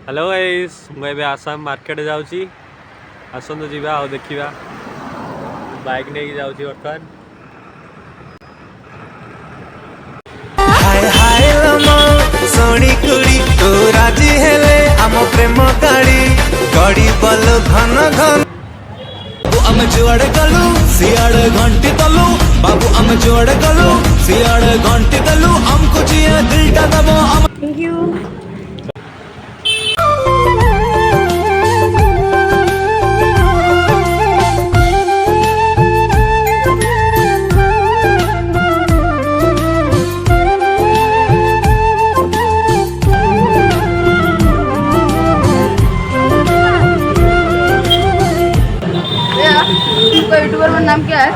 Hello guys मुझे Assam market जाऊँगी आसतु जा देखा बाइक नहीं जाऊँगी बर्तमान हाय हाय लमा सोनी कुड़ी तू राजी हेले आम प्रेम गाड़ी गड़ी बल घन घन बाबू आम जुआड़े गलु सियाड़े घंटी तलु बाबू आम जुआड़े गलु सियाड़े घंटी तलु आमको जिया दिलटा दबो थैंक यू। आपका यूट्यूबर का नाम क्या है?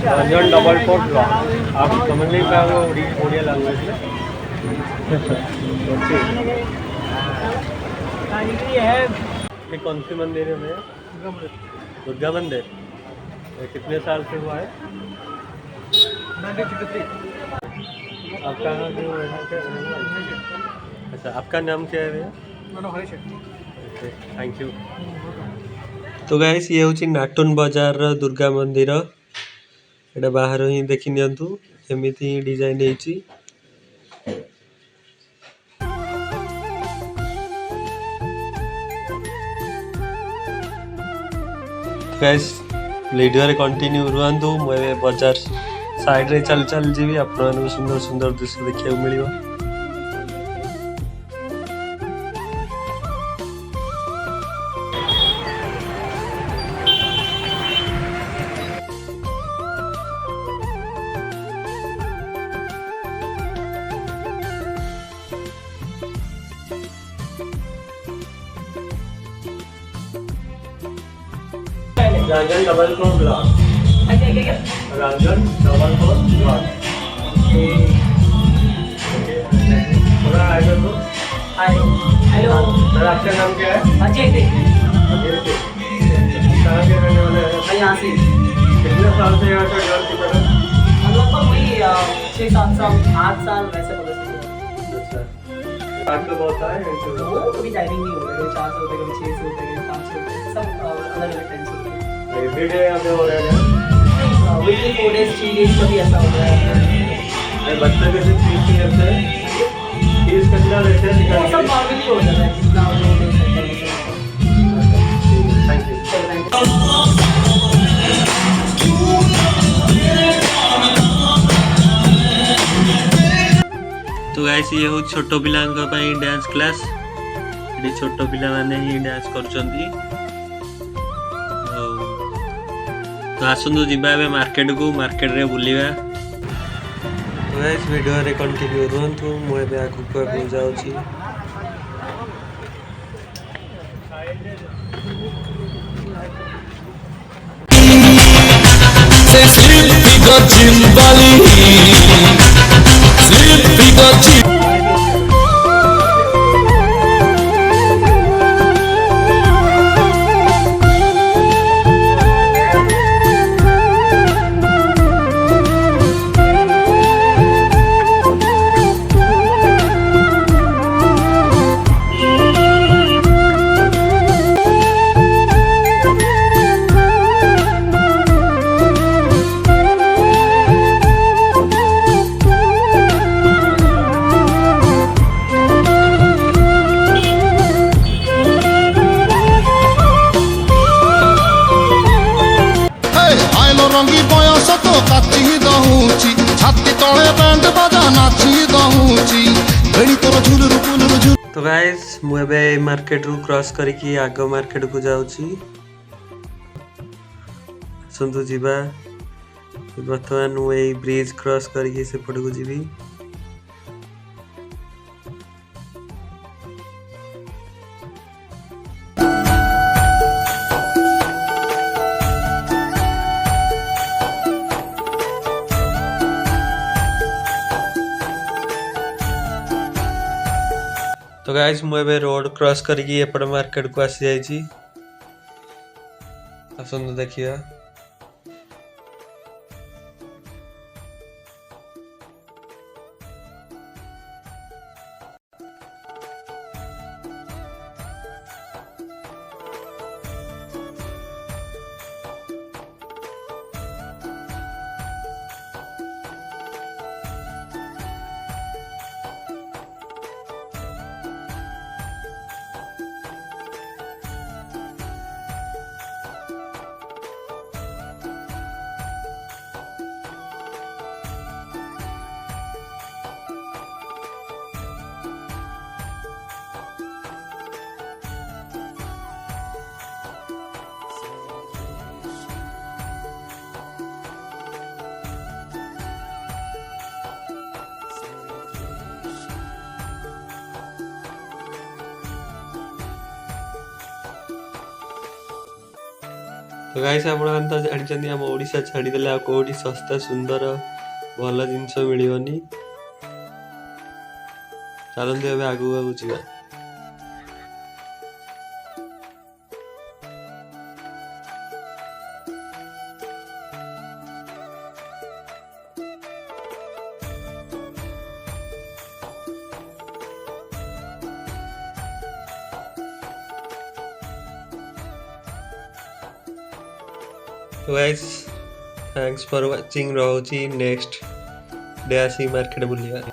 रंजन डबल फोर ब्लॉग आप समझ नहीं पाओगे ओडिया लैंग्वेज में ये कौन सी मंदिर है भैया? दुर्गा मंदिर। ये कितने साल से हुआ है? आपका जो अच्छा आपका नाम क्या है भैया? Thank you. तो गाइस ये हूँ नाटुन बजार दुर्गा मंदिर एटा बाहर ही देखी नियंतु एमिति ही डिजाइन ହେଇଛି। गाइस वीडियो रे कंटिन्यू रुहंतु मैं बाजार साइड रे चल चल जीवी आपन सुंदर सुंदर दृश्य देखिବାକୁ मिलियो। Ranjan double four block Ranjan double four block थोड़ा हाय कर दो। हेलो सर आपका नाम क्या है? अजय थे अजय जी। कहाँ के रहने वाले हैं? मैं यहाँ से कितने साल से यहाँ का घर की तरह? हम लोग को वही 6-7 साल 8 साल वैसे पकड़ सकते अच्छा रात को बहुत आए हैं वो कभी टाइमिंग नहीं होता कभी 4 से होते कभी 6 से होते कभी 5 से होते सब अलग अलग टाइम से होते हैं। एवरीडे यहाँ पे हो रहा है वीकली 4 डेज 3 डेज कभी ऐसा होता है। बच्चे के सिर्फ 30 ईयर से 30 कितना लेते हैं वो सब निकाल नॉर्मली हो जाता है जितना वो दे सकते हैं। Thank you. चलो थैंक यू। तो गाइस ये हूँ छोट पिलांका ପାଇଁ डांस क्लास ये छोट पिला माने ही डांस करछंती। तो आसंतु जिबा बे मार्केट को मार्केट रे बुलिबा। तो गाइस वीडियो रे कंटिन्यू रहंतु मो एबे आगु को जाउची। रंगी बयस तो काची दहुची छाती तले बैंड बाजा नाची दहुची बेड़ी तोर झुलुरु पुलुरु झुल। तो गाइस मु एबे मार्केट रु क्रॉस करके आगो मार्केट को जाउची। सुंदु जीवा बर्तमान मु ए ब्रिज क्रॉस करके से पड़ को जीवी। तो गाइस मु एबे रोड क्रॉस करके एपट मार्केट को आसी जाइछी। आसंतु देखिया। तो गाइस आपण तो जानते आम ओडिशा छाड़ीदेले आ कोठी सस्ता सुंदर भल जिनस मिलनी। चलते ए आगू आगू जा। तो गाइस थैंक्स फॉर वाचिंग। रोची नेक्स्ट डे आसी मार्केट बुलिया।